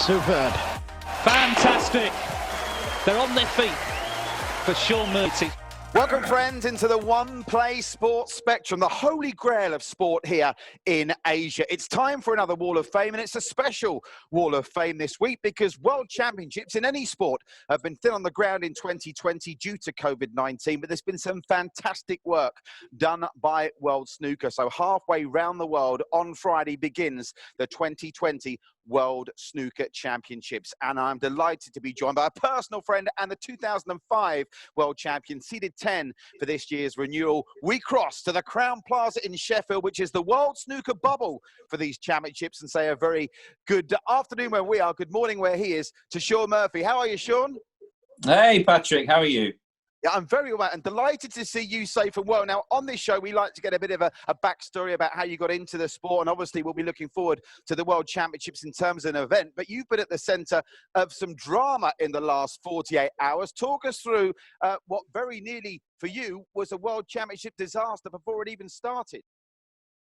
Superb. Fantastic. They're on their feet for Shaun Murphy. Welcome, friends, into the One Play Sports Spectrum, the holy grail of sport here in Asia. It's time for another Wall of Fame, and it's a special Wall of Fame this week because World Championships in any sport have been thin on the ground in 2020 due to COVID-19, but there's been some fantastic work done by World Snooker. So halfway round the world on Friday begins the 2020 World Snooker Championships, and I'm delighted to be joined by a personal friend and the 2005 World Champion, seeded 10 for this year's renewal. We cross to the Crown Plaza in Sheffield, which is the World Snooker bubble for these championships, and say a very good afternoon where we are, good morning where he is, to Shaun Murphy. How are you, Shaun? Hey, Patrick, how are you? Yeah, I'm very well and delighted to see you safe and well. Now, on this show, we like to get a bit of a backstory about how you got into the sport, and obviously we'll be looking forward to the World Championships in terms of an event, but you've been at the centre of some drama in the last 48 hours. Talk us through what very nearly, for you, was a World Championship disaster before it even started.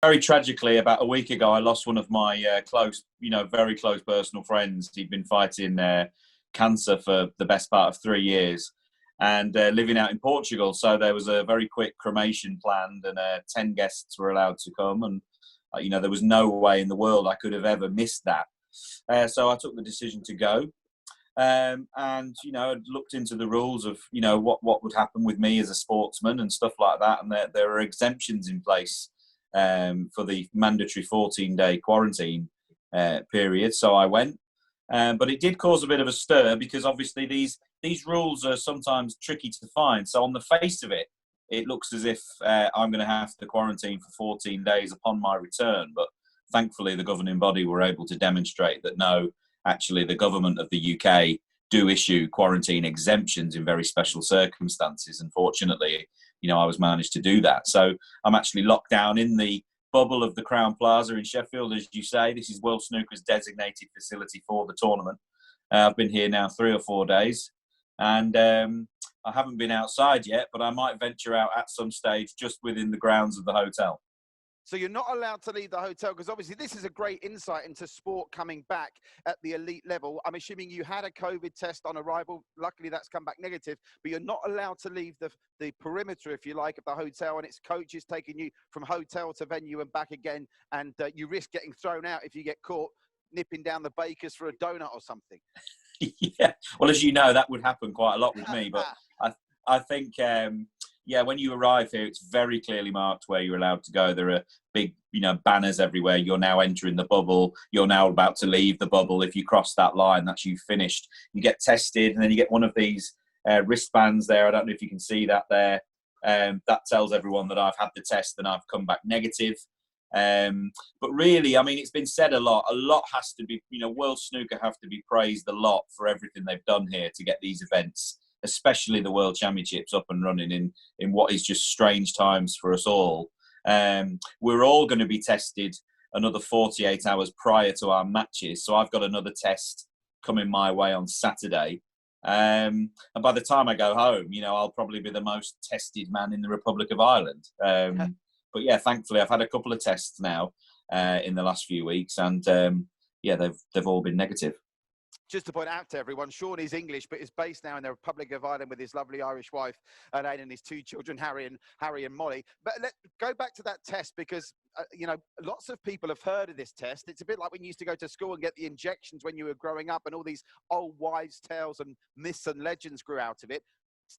Very tragically, about a week ago, I lost one of my very close personal friends. He'd been fighting cancer for the best part of 3 years. And living out in Portugal. So there was a very quick cremation planned, and 10 guests were allowed to come. And, there was no way in the world I could have ever missed that. So I took the decision to go. And, I'd looked into the rules of, what would happen with me as a sportsman and stuff like that. And there are exemptions in place for the mandatory 14-day quarantine period. So I went. But it did cause a bit of a stir because obviously these rules are sometimes tricky to find. So on the face of it, it looks as if I'm going to have to quarantine for 14 days upon my return. But thankfully, the governing body were able to demonstrate that no, actually, the government of the UK do issue quarantine exemptions in very special circumstances. And fortunately, I was managed to do that. So I'm actually locked down in the bubble of the Crown Plaza in Sheffield, as you say. This is World Snooker's designated facility for the tournament. I've been here now 3 or 4 days, and I haven't been outside yet, but I might venture out at some stage just within the grounds of the hotel. So you're not allowed to leave the hotel, because obviously this is a great insight into sport coming back at the elite level. I'm assuming you had a COVID test on arrival. Luckily, that's come back negative, but you're not allowed to leave the perimeter, if you like, of the hotel, and it's coaches taking you from hotel to venue and back again, and you risk getting thrown out if you get caught nipping down the bakers for a donut or something. Yeah, well, as you know, that would happen quite a lot with me, but I think... when you arrive here, it's very clearly marked where you're allowed to go. There are big, banners everywhere. You're now entering the bubble. You're now about to leave the bubble. If you cross that line, that's you finished. You get tested, and then you get one of these wristbands there. I don't know if you can see that there. That tells everyone that I've had the test and I've come back negative. But really, it's been said a lot. A lot has to be, World Snooker have to be praised a lot for everything they've done here to get these events, especially the World Championships, up and running in what is just strange times for us all. We're all going to be tested another 48 hours prior to our matches. So I've got another test coming my way on Saturday. And by the time I go home, I'll probably be the most tested man in the Republic of Ireland. But yeah, thankfully, I've had a couple of tests now in the last few weeks. And they've all been negative. Just to point out to everyone, Shaun is English, but is based now in the Republic of Ireland with his lovely Irish wife, Elaine, and his 2 children, Harry and Molly. But let's go back to that test because, lots of people have heard of this test. It's a bit like when you used to go to school and get the injections when you were growing up, and all these old wives' tales and myths and legends grew out of it.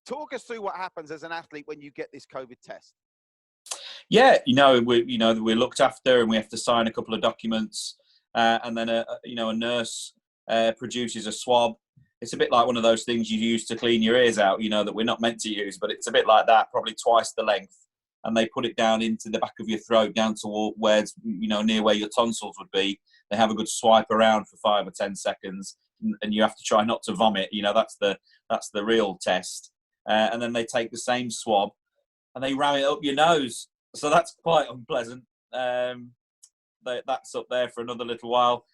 Talk us through what happens as an athlete when you get this COVID test. Yeah, we're looked after, and we have to sign a couple of documents, and then a nurse produces a swab. It's a bit like one of those things you use to clean your ears out, that we're not meant to use, but it's a bit like that, probably twice the length. And they put it down into the back of your throat, down to where it's, near where your tonsils would be. They have a good swipe around for 5 or 10 seconds, and you have to try not to vomit. That's the real test. And then they take the same swab and they ram it up your nose. So that's quite unpleasant. That's up there for another little while,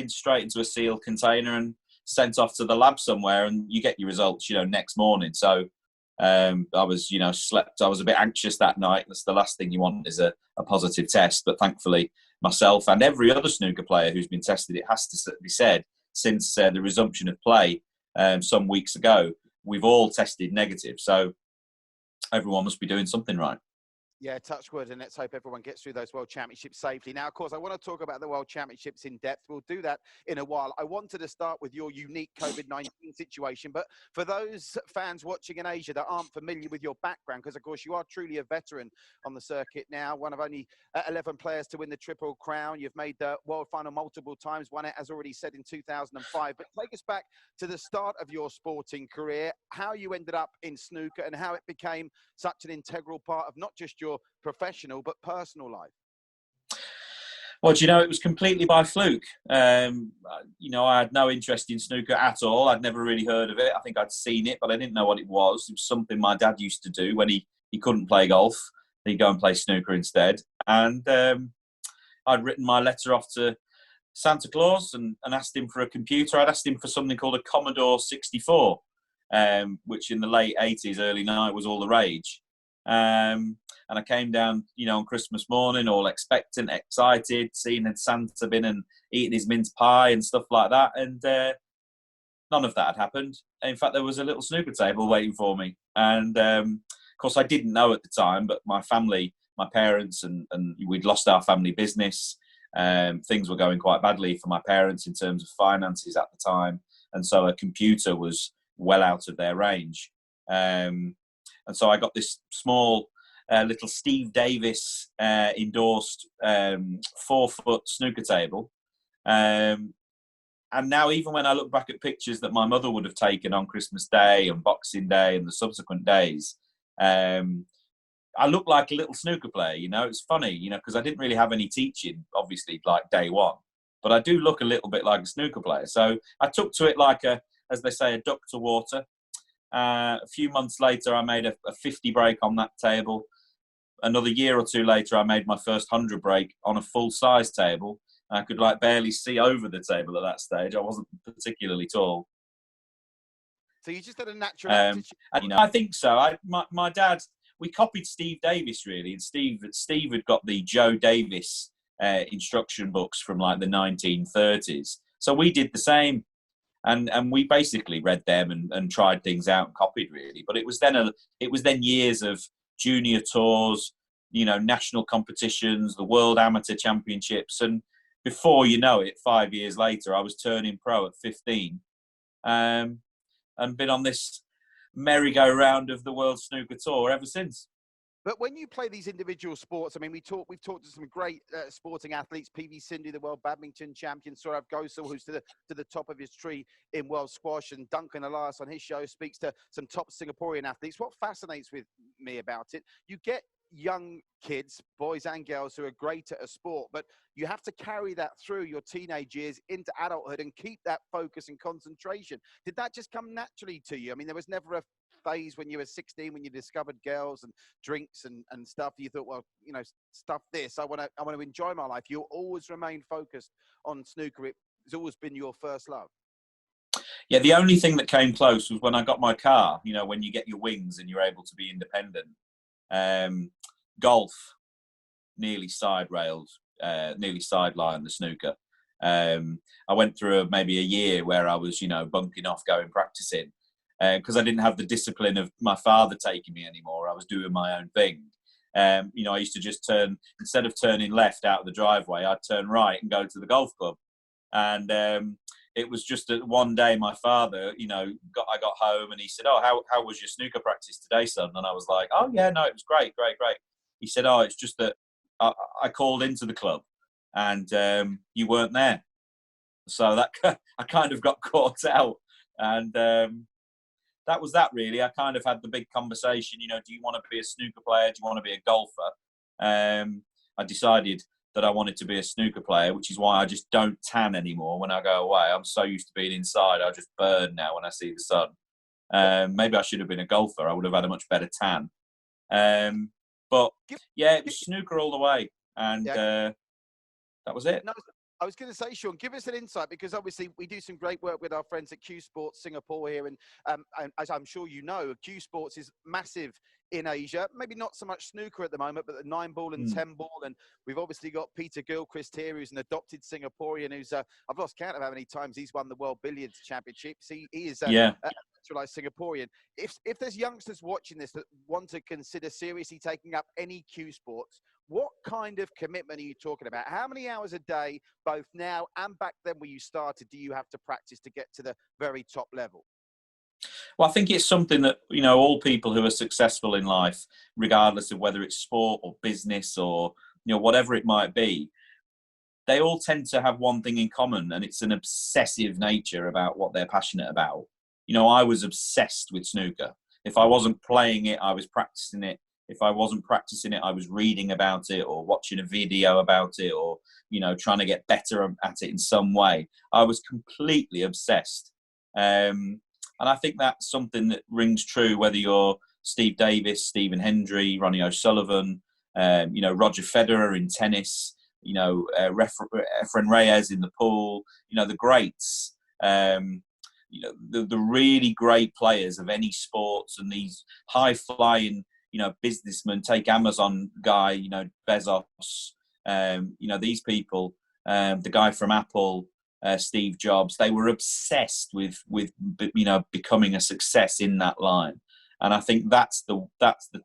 straight into a sealed container and sent off to the lab somewhere, and you get your results, next morning. So I was, slept. I was a bit anxious that night. That's the last thing you want, is a positive test. But thankfully, myself and every other snooker player who's been tested, it has to be said, since the resumption of play some weeks ago, we've all tested negative. So everyone must be doing something right. Yeah, touch wood, and let's hope everyone gets through those World Championships safely. Now, of course, I want to talk about the World Championships in depth. We'll do that in a while. I wanted to start with your unique COVID-19 situation, but for those fans watching in Asia that aren't familiar with your background, because, of course, you are truly a veteran on the circuit now, one of only 11 players to win the Triple Crown. You've made the World Final multiple times, won it, as already said, in 2005. But take us back to the start of your sporting career, how you ended up in snooker and how it became such an integral part of not just your professional but personal life. Well, do you know, it was completely by fluke. You know, I had no interest in snooker at all. I'd never really heard of it. I think I'd seen it, but I didn't know what it was. It was something my dad used to do when he couldn't play golf. He'd go and play snooker instead. And I'd written my letter off to Santa Claus and asked him for a computer. I'd asked him for something called a Commodore 64, which in the late 80s, early 90s was all the rage. And I came down, you know, on Christmas morning, all expectant, excited, seeing Santa been and eating his mince pie and stuff like that. And none of that had happened. In fact, there was a little snooker table waiting for me. And of course, I didn't know at the time, but my family, my parents, and we'd lost our family business. Things were going quite badly for my parents in terms of finances at the time. And so a computer was well out of their range. And so I got this small little Steve Davis endorsed 4-foot snooker table. And now even when I look back at pictures that my mother would have taken on Christmas Day and Boxing Day and the subsequent days, I look like a little snooker player, you know. It's funny, you know, because I didn't really have any teaching, obviously, like day one. But I do look a little bit like a snooker player. So I took to it like as they say, a duck to water. A few months later, I made a 50 break on that table. Another year or two later, I made my first 100 break on a full-size table. I could like barely see over the table at that stage. I wasn't particularly tall. So you just had a natural aptitude. And, you know, I think so. My dad, we copied Steve Davis really, and Steve had got the Joe Davis instruction books from like the 1930s. So we did the same. And we basically read them and tried things out and copied really. But it was then years of junior tours, you know, national competitions, the World Amateur Championships, and before you know it, 5 years later, I was turning pro at 15, and been on this merry-go-round of the World Snooker Tour ever since. But when you play these individual sports, I mean, we've talked to some great sporting athletes, PV Sindhu, the world badminton champion, Saurav Ghosal, who's to the top of his tree in world squash, and Duncan Elias on his show speaks to some top Singaporean athletes. What fascinates with me about it, you get young kids, boys and girls, who are great at a sport, but you have to carry that through your teenage years into adulthood and keep that focus and concentration. Did that just come naturally to you? I mean, there was never a phase when you were 16 when you discovered girls and drinks and stuff, you thought, well, you know, stuff this, I want to enjoy my life. You always remain focused on snooker. It's always been your first love. Yeah, the only thing that came close was when I got my car, you know, when you get your wings and you're able to be independent. Golf nearly sidelined the snooker. I went through maybe a year where I was, you know, bunking off, going practicing, because I didn't have the discipline of my father taking me anymore. I was doing my own thing. You know, I used to just instead of turning left out of the driveway, I'd turn right and go to the golf club. And it was just that one day my father, you know, I got home and he said, "Oh, how was your snooker practice today, son?" And I was like, "Oh, yeah, no, it was great. He said, "Oh, it's just that I called into the club and you weren't there." So that I kind of got caught out. And that was that really. I kind of had the big conversation, you know, do you want to be a snooker player? Do you want to be a golfer? I decided that I wanted to be a snooker player, which is why I just don't tan anymore when I go away. I'm so used to being inside. I just burn now when I see the sun. Maybe I should have been a golfer. I would have had a much better tan. But yeah, it was snooker all the way. And that was it. No, I was going to say, Shaun, give us an insight, because obviously we do some great work with our friends at Q Sports Singapore here. And as I'm sure you know, Q Sports is massive in Asia. Maybe not so much snooker at the moment, but the 9-ball and 10-ball. And we've obviously got Peter Gilchrist here, who's an adopted Singaporean who's, I've lost count of how many times he's won the World Billiards Championships. He is a naturalized Singaporean. If there's youngsters watching this that want to consider seriously taking up any Q Sports, what kind of commitment are you talking about? How many hours a day, both now and back then when you started, do you have to practice to get to the very top level? Well, I think it's something that, all people who are successful in life, regardless of whether it's sport or business or, whatever it might be, they all tend to have one thing in common, and it's an obsessive nature about what they're passionate about. I was obsessed with snooker. If I wasn't playing it, I was practicing it. If I wasn't practicing it, I was reading about it or watching a video about it or, trying to get better at it in some way. I was completely obsessed. And I think that's something that rings true, whether you're Steve Davis, Stephen Hendry, Ronnie O'Sullivan, Roger Federer in tennis, Efren Reyes in the pool, the greats, the really great players of any sports, and these high-flying, businessmen. Take Amazon guy, Bezos, these people, the guy from Apple, Steve Jobs. They were obsessed with becoming a success in that line. And I think that's the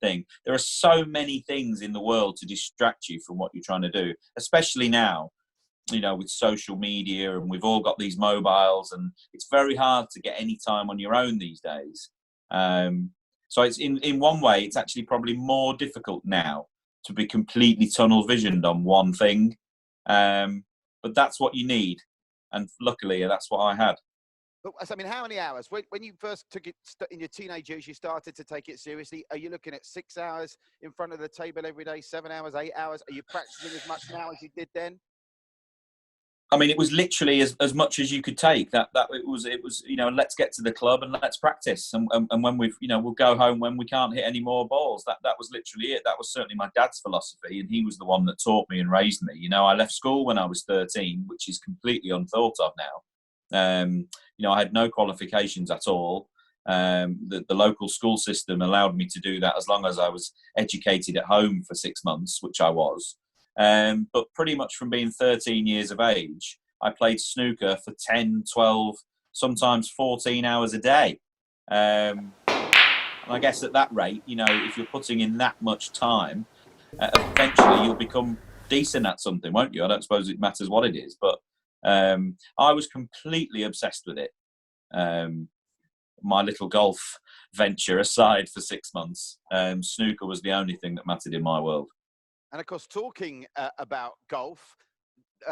thing. There are so many things in the world to distract you from what you're trying to do, especially now, with social media, and we've all got these mobiles, and it's very hard to get any time on your own these days. So it's in one way, it's actually probably more difficult now to be completely tunnel visioned on one thing. But that's what you need. And luckily, that's what I had. But I mean, how many hours? When you first took it in your teenage years, you started to take it seriously. Are you looking at 6 hours in front of the table every day, 7 hours, 8 hours? Are you practicing as much now as you did then? I mean, it was literally as much as you could take. That it was let's get to the club and let's practice. And when we'll go home when we can't hit any more balls. That was literally it. That was certainly my dad's philosophy, and he was the one that taught me and raised me. I left school when I was 13, which is completely unthought of now. I had no qualifications at all. The local school system allowed me to do that as long as I was educated at home for 6 months, which I was. But pretty much from being 13 years of age, I played snooker for 10, 12, sometimes 14 hours a day. And I guess at that rate, if you're putting in that much time, eventually you'll become decent at something, won't you? I don't suppose it matters what it is, but I was completely obsessed with it. My little golf venture aside for 6 months, snooker was the only thing that mattered in my world. And of course, talking about golf,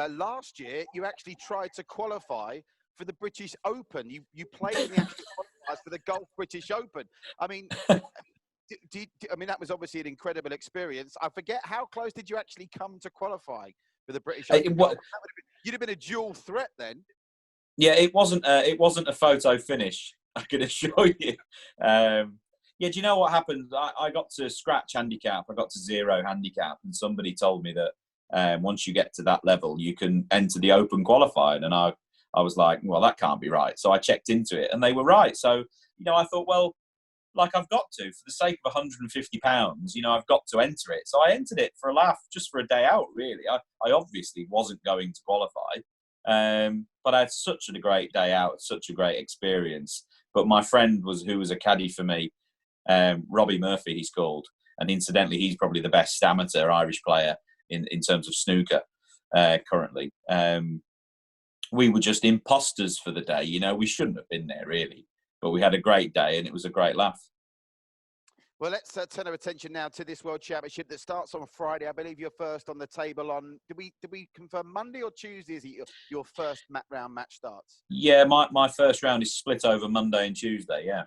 last year you actually tried to qualify for the British Open. You played in the actual qualifiers for the Golf British Open. I mean, that was obviously an incredible experience. I forget, how close did you actually come to qualify for the British Open? You'd have been a dual threat then. Yeah, it wasn't a photo finish, I can assure you. Yeah, do you know what happened? I got to scratch handicap. I got to 0 handicap, and somebody told me that once you get to that level, you can enter the Open qualifying. And I was like, well, that can't be right. So I checked into it, and they were right. So, I thought, well, I've got to, for the sake of £150, I've got to enter it. So I entered it for a laugh, just for a day out, really. I obviously wasn't going to qualify, but I had such a great day out, such a great experience. But my friend who was a caddy for me, Robbie Murphy, he's called, and incidentally, he's probably the best amateur Irish player in terms of snooker currently. We were just imposters for the day. We shouldn't have been there, really, but we had a great day, and it was a great laugh. Well, let's turn our attention now to this World Championship that starts on Friday. I believe you're first on the table on. Did we confirm Monday or Tuesday? Is it your first round match starts? Yeah, my first round is split over Monday and Tuesday. Yeah.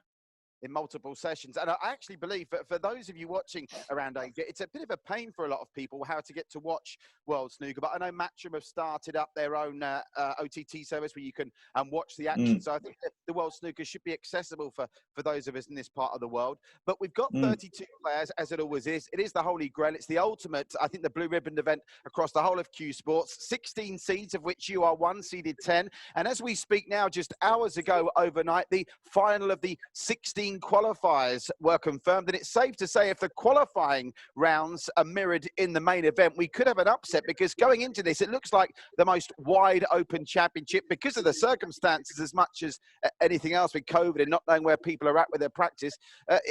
in multiple sessions. And I actually believe that for those of you watching around Asia, it's a bit of a pain for a lot of people how to get to watch World Snooker. But I know Matchroom have started up their own OTT service where you can watch the action. So I think that the World Snooker should be accessible for those of us in this part of the world. But we've got 32 players, as it always is. It is the Holy Grail. It's the ultimate, I think, the blue ribbon event across the whole of Q Sports. 16 seeds, of which you are one, seeded 10. And as we speak now, just hours ago overnight, the final of the 16 qualifiers were confirmed. And it's safe to say if the qualifying rounds are mirrored in the main event, we could have an upset, because going into this, it looks like the most wide open championship because of the circumstances as much as anything else with COVID and not knowing where people are at with their practice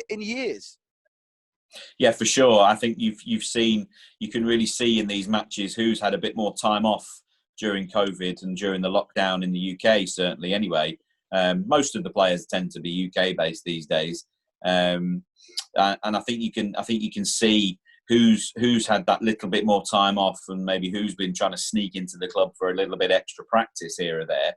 in years. Yeah, for sure. I think you've seen, you can really see in these matches who's had a bit more time off during COVID and during the lockdown in the UK, certainly anyway. Most of the players tend to be UK based these days. And I think you can see who's had that little bit more time off and maybe who's been trying to sneak into the club for a little bit extra practice here or there.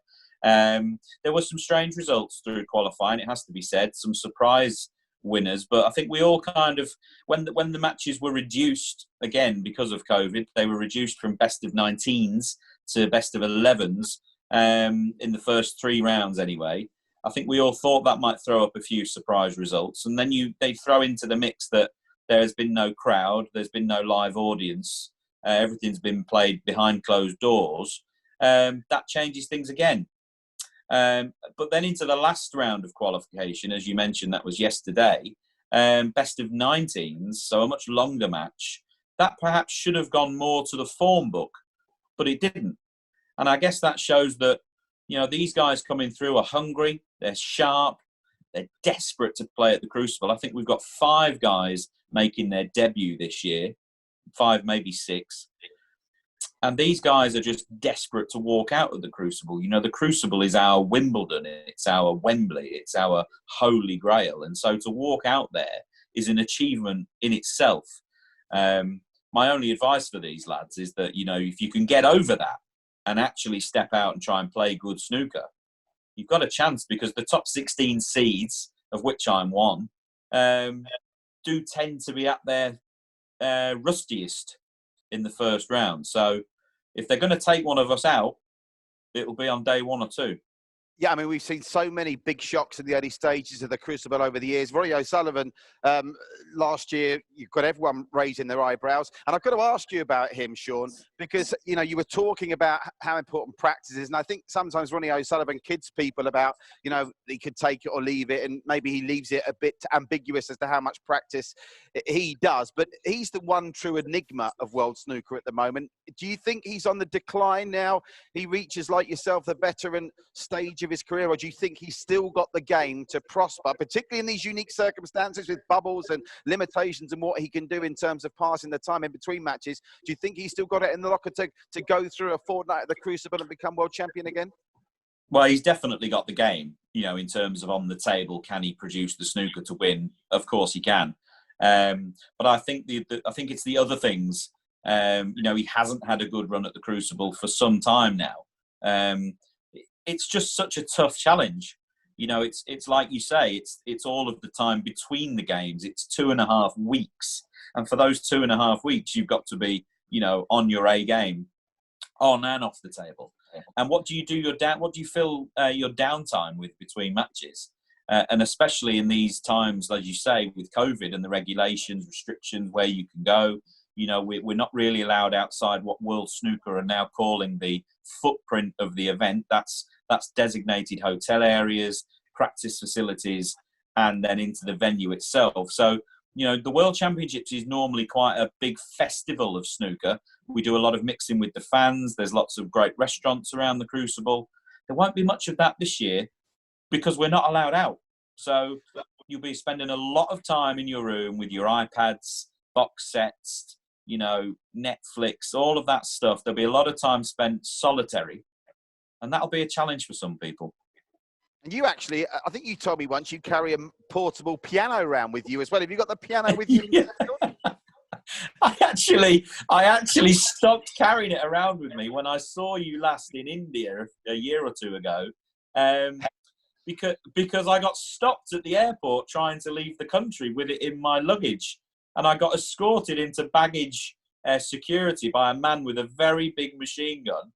There were some strange results through qualifying, it has to be said, some surprise winners, but I think we all kind of, when the matches were reduced again because of COVID, they were reduced from best of 19s to best of 11s in the first 3 rounds anyway. I think we all thought that might throw up a few surprise results, and then they throw into the mix that there has been no crowd, there's been no live audience, everything's been played behind closed doors. That changes things again. But then into the last round of qualification, as you mentioned, that was yesterday, best of 19s, so a much longer match. That perhaps should have gone more to the form book, but it didn't. And I guess that shows that, you know, these guys coming through are hungry, they're sharp, they're desperate to play at the Crucible. I think we've got 5 guys making their debut this year, 5, maybe 6. And these guys are just desperate to walk out of the Crucible. You know, the Crucible is our Wimbledon, it's our Wembley, it's our Holy Grail. And so to walk out there is an achievement in itself. My only advice for these lads is that, you know, if you can get over that and actually step out and try and play good snooker, you've got a chance, because the top 16 seeds, of which I'm one, do tend to be at their rustiest in the first round. So if they're going to take one of us out, it'll be on day 1 or 2. Yeah, I mean, we've seen so many big shocks in the early stages of the Crucible over the years. Ronnie O'Sullivan, last year, you've got everyone raising their eyebrows. And I've got to ask you about him, Shaun, because, you know, you were talking about how important practice is. And I think sometimes Ronnie O'Sullivan kids people about, you know, he could take it or leave it. And maybe he leaves it a bit ambiguous as to how much practice he does. But he's the one true enigma of world snooker at the moment. Do you think he's on the decline now? He reaches, like yourself, the veteran stage of his career, or do you think he's still got the game to prosper, particularly in these unique circumstances with bubbles and limitations and what he can do in terms of passing the time in between matches? Do you think he's still got it in the locker to go through a fortnight at the Crucible and become world champion again? Well, he's definitely got the game, you know, in terms of on the table. Can he produce the snooker to win? Of course he can. But I think I think it's the other things. You know, he hasn't had a good run at the Crucible for some time now. It's just such a tough challenge. You know, it's like you say, it's all of the time between the games. It's 2.5 weeks. And for those 2.5 weeks, you've got to be, you know, on your A game, on and off the table. And what do you do what do you fill your downtime with between matches? And especially in these times, as you say, with COVID and the regulations, restrictions, where you can go. You know, we're not really allowed outside what World Snooker are now calling the footprint of the event. That's designated hotel areas, practice facilities, and then into the venue itself. So, you know, the World Championships is normally quite a big festival of snooker. We do a lot of mixing with the fans. There's lots of great restaurants around the Crucible. There won't be much of that this year because we're not allowed out. So you'll be spending a lot of time in your room with your iPads, box sets, you know, Netflix, all of that stuff. There'll be a lot of time spent solitary, and that'll be a challenge for some people. And you actually, I think you told me once, you carry a portable piano around with you as well. Have you got the piano with you? Yeah. I actually stopped carrying it around with me when I saw you last in India a year or 2 ago. because I got stopped at the airport trying to leave the country with it in my luggage, and I got escorted into baggage security by a man with a very big machine gun.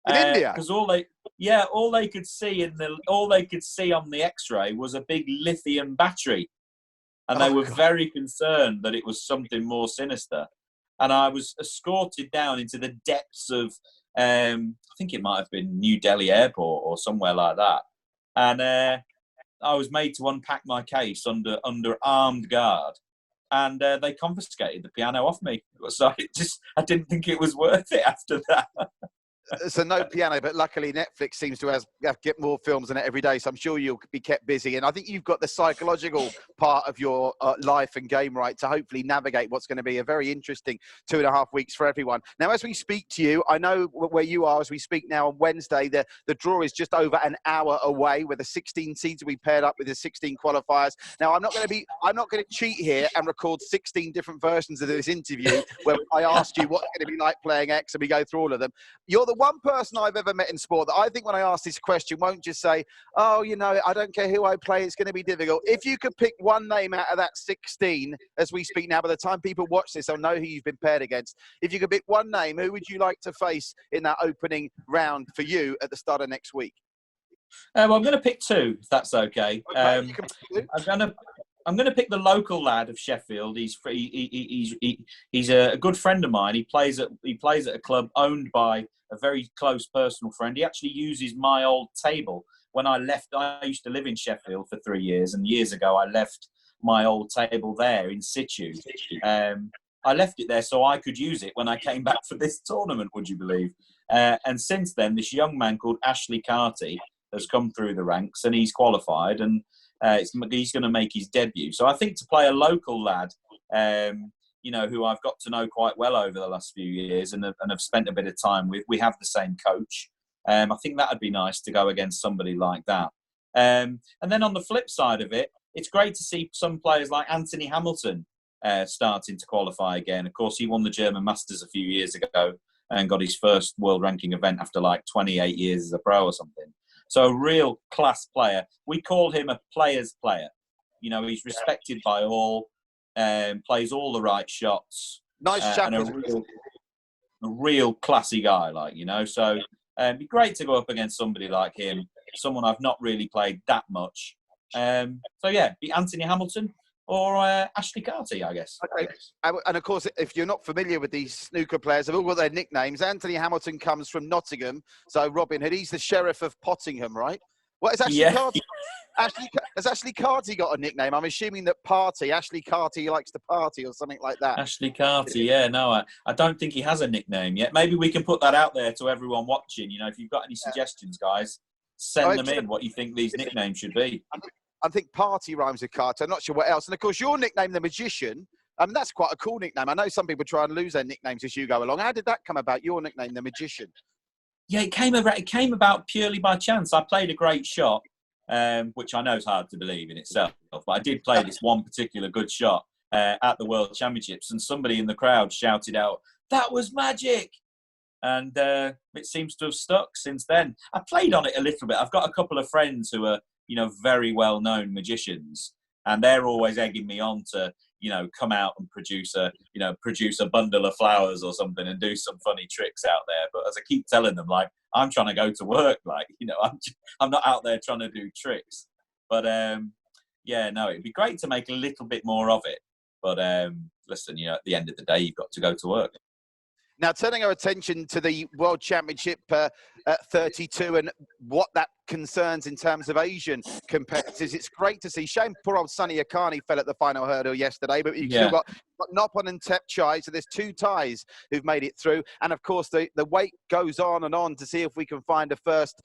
In India, because all they could see on the X-ray was a big lithium battery, and they were very concerned that it was something more sinister. And I was escorted down into the depths of, I think it might have been New Delhi Airport or somewhere like that. And I was made to unpack my case under armed guard, and they confiscated the piano off me. So I didn't think it was worth it after that. So no piano, but luckily Netflix seems to get more films in it every day, so I'm sure you'll be kept busy. And I think you've got the psychological part of your life and game right to hopefully navigate what's going to be a very interesting 2.5 weeks for everyone. Now, as we speak to you, I know where you are as we speak now on Wednesday. The draw is just over an hour away, where the 16 seeds will be paired up with the 16 qualifiers. Now, I'm not going to cheat here and record 16 different versions of this interview where I ask you what's going to be like playing X and we go through all of them. You're the one person I've ever met in sport that I think when I ask this question won't just say, oh, I don't care who I play, it's going to be difficult. If you could pick one name out of that 16 as we speak now, by the time people watch this, they'll know who you've been paired against. If you could pick one name, who would you like to face in that opening round for you at the start of next week? Well, I'm going to pick two, if that's okay. You can pick two. I'm going to pick the local lad of Sheffield. He's a good friend of mine. He plays at a club owned by a very close personal friend. He actually uses my old table. When I left, I used to live in Sheffield for 3 years, and years ago I left my old table there in situ. I left it there so I could use it when I came back for this tournament, would you believe? And since then, this young man called Ashley Carty has come through the ranks, and he's qualified, and he's going to make his debut. So I think to play a local lad, who I've got to know quite well over the last few years and have spent a bit of time with, we have the same coach. I think that would be nice to go against somebody like that. And then on the flip side of it, it's great to see some players like Anthony Hamilton starting to qualify again. Of course, he won the German Masters a few years ago and got his first world ranking event after like 28 years as a pro or something. So a real class player. We call him a player's player. He's respected by all, plays all the right shots. Nice chap. And a real classy guy, So it'd be great to go up against somebody like him, someone I've not really played that much. Be Anthony Hamilton or Ashley Carty, I guess. Okay. And of course, if you're not familiar with these snooker players, they've all got their nicknames. Anthony Hamilton comes from Nottingham, so Robin Hood. He's the Sheriff of Pottingham, right? What is Ashley Carty? Has Ashley Carty got a nickname? I'm assuming that Ashley Carty likes to party or something like that. Ashley Carty, yeah. No, I don't think he has a nickname yet. Maybe we can put that out there to everyone watching. If you've got any suggestions, guys, send them in what you think these nicknames should be. I think party rhymes with Carter. I'm not sure what else. And of course, your nickname, the Magician, that's quite a cool nickname. I know some people try and lose their nicknames as you go along. How did that come about, your nickname, the Magician? Yeah, it came about purely by chance. I played a great shot, which I know is hard to believe in itself, but I did play this one particular good shot at the World Championships, and somebody in the crowd shouted out, "That was magic!" And it seems to have stuck since then. I played on it a little bit. I've got a couple of friends who are, very well-known magicians, and they're always egging me on to, come out and produce a bundle of flowers or something and do some funny tricks out there. But as I keep telling them, I'm trying to go to work, I'm not out there trying to do tricks. But it'd be great to make a little bit more of it. But listen, at the end of the day, you've got to go to work. Now, turning our attention to the World Championship at 32 and what that concerns in terms of Asian competitors, it's great to see. Shame poor old Sunny Akani fell at the final hurdle yesterday, but you've still got Nopon and Tep Chai, so there's two Thais who've made it through. And of course, the wait goes on and on to see if we can find a first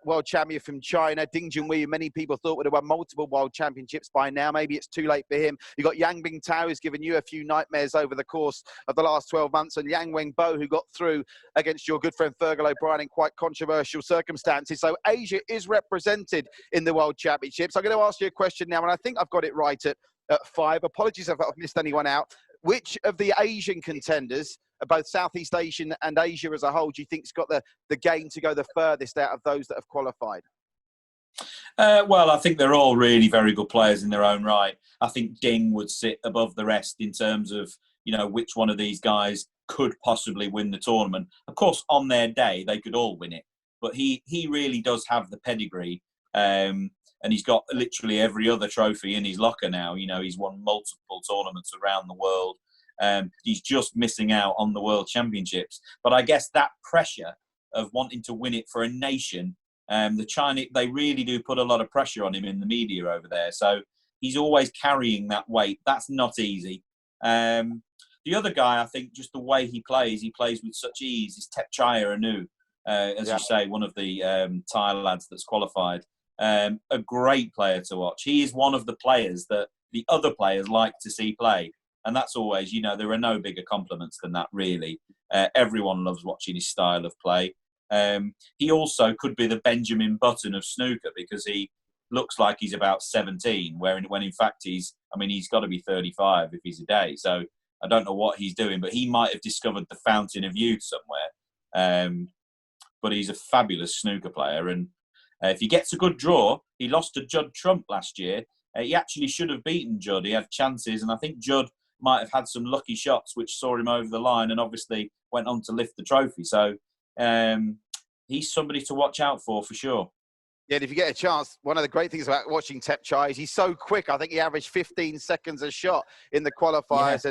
world champion from China. Ding Junhui, many people thought would have won multiple world championships by now. Maybe it's too late for him. You've got Yang Bingtao, who's given you a few nightmares over the course of the last 12 months, and Yang Wenbo, who got through against your good friend Fergal O'Brien in quite controversial circumstances. So Asia is represented in the World Championships. I'm going to ask you a question now, and I think I've got it right at 5. Apologies if I've missed anyone out. Which of the Asian contenders, both Southeast Asian and Asia as a whole, do you think's got the game to go the furthest out of those that have qualified? Well, I think they're all really very good players in their own right. I think Ding would sit above the rest in terms of, which one of these guys could possibly win the tournament. Of course, on their day, they could all win it. But he really does have the pedigree. And he's got literally every other trophy in his locker now. He's won multiple tournaments around the world. He's just missing out on the World Championships. But I guess that pressure of wanting to win it for a nation, the Chinese, they really do put a lot of pressure on him in the media over there. So he's always carrying that weight. That's not easy. The other guy, I think, just the way he plays with such ease, is Tepchaya Anu, you say, one of the Thai lads that's qualified. A great player to watch. He is one of the players that the other players like to see play. And that's always, there are no bigger compliments than that, really. Everyone loves watching his style of play. He also could be the Benjamin Button of snooker, because he looks like he's about 17, when in fact he's got to be 35 if he's a day. So I don't know what he's doing, but he might have discovered the fountain of youth somewhere. But he's a fabulous snooker player. And if he gets a good draw, he lost to Judd Trump last year. He actually should have beaten Judd. He had chances, and I think Judd might have had some lucky shots which saw him over the line and obviously went on to lift the trophy. So he's somebody to watch out for sure. Yeah, and if you get a chance, one of the great things about watching Tepchai is he's so quick. I think he averaged 15 seconds a shot in the qualifiers,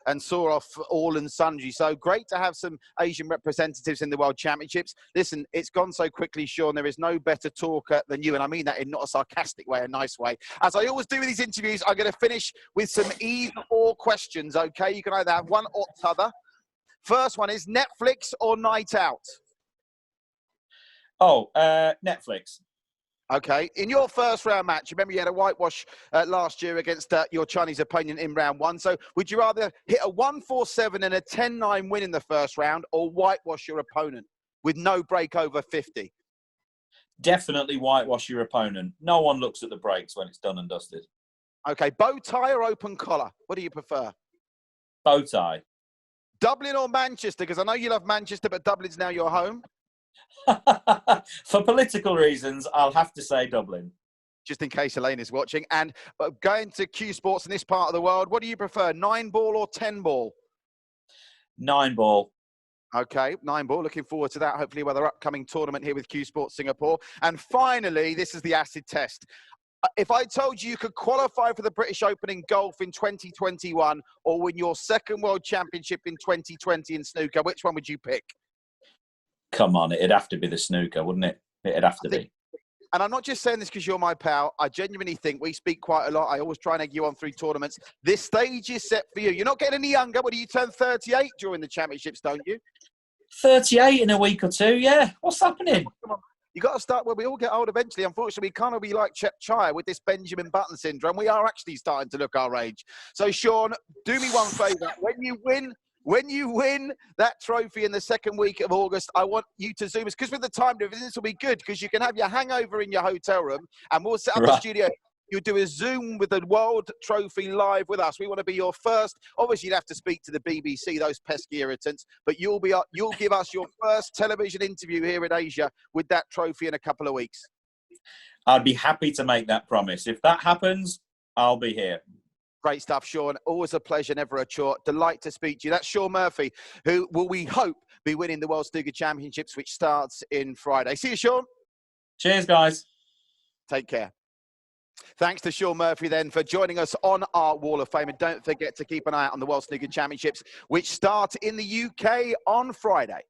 and saw off all and sundry. So great to have some Asian representatives in the World Championships. Listen, it's gone so quickly, Shaun. There is no better talker than you, and I mean that in not a sarcastic way, a nice way. As I always do with these interviews, I'm going to finish with some either-or questions, okay? You can either have one or t'other. First one is Netflix or night out? Netflix. Okay. In your first round match, remember you had a whitewash last year against your Chinese opponent in round one. So would you rather hit a 1-4-7 and a 10-9 win in the first round, or whitewash your opponent with no break over 50? Definitely whitewash your opponent. No one looks at the breaks when it's done and dusted. Okay. Bow tie or open collar? What do you prefer? Bow tie. Dublin or Manchester? Because I know you love Manchester, but Dublin's now your home. For political reasons, I'll have to say Dublin. Just in case Elaine is watching. And going to Q Sports in this part of the world, what do you prefer, 9-ball or 10-ball? 9-ball. Okay, 9-ball. Looking forward to that, hopefully, with our upcoming tournament here with Q Sports Singapore. And finally, this is the acid test. If I told you could qualify for the British Open in golf in 2021 or win your second World Championship in 2020 in snooker, which one would you pick? Come on, it'd have to be the snooker, wouldn't it? It'd have to be. And I'm not just saying this because you're my pal. I genuinely think we speak quite a lot. I always try and egg you on through tournaments. This stage is set for you. You're not getting any younger. What do you turn 38 during the championships, don't you? 38 in a week or two, yeah. What's happening? Come on. You got to start where we all get old eventually. Unfortunately, we can't all be like Chaya with this Benjamin Button syndrome. We are actually starting to look our age. So, Shaun, do me one favour. When you win that trophy in the second week of August, I want you to Zoom us, because with the time difference, this will be good, because you can have your hangover in your hotel room, and we'll set up a studio. You'll do a Zoom with the World Trophy live with us. We want to be your first. Obviously, you'd have to speak to the BBC, those pesky irritants, but you'll give us your first television interview here in Asia with that trophy in a couple of weeks. I'd be happy to make that promise. If that happens, I'll be here. Great stuff, Shaun. Always a pleasure, never a chore. Delight to speak to you. That's Shaun Murphy, who will, we hope, be winning the World Snooker Championships, which starts in Friday. See you, Shaun. Cheers, guys. Take care. Thanks to Shaun Murphy, then, for joining us on our Wall of Fame. And don't forget to keep an eye out on the World Snooker Championships, which start in the UK on Friday.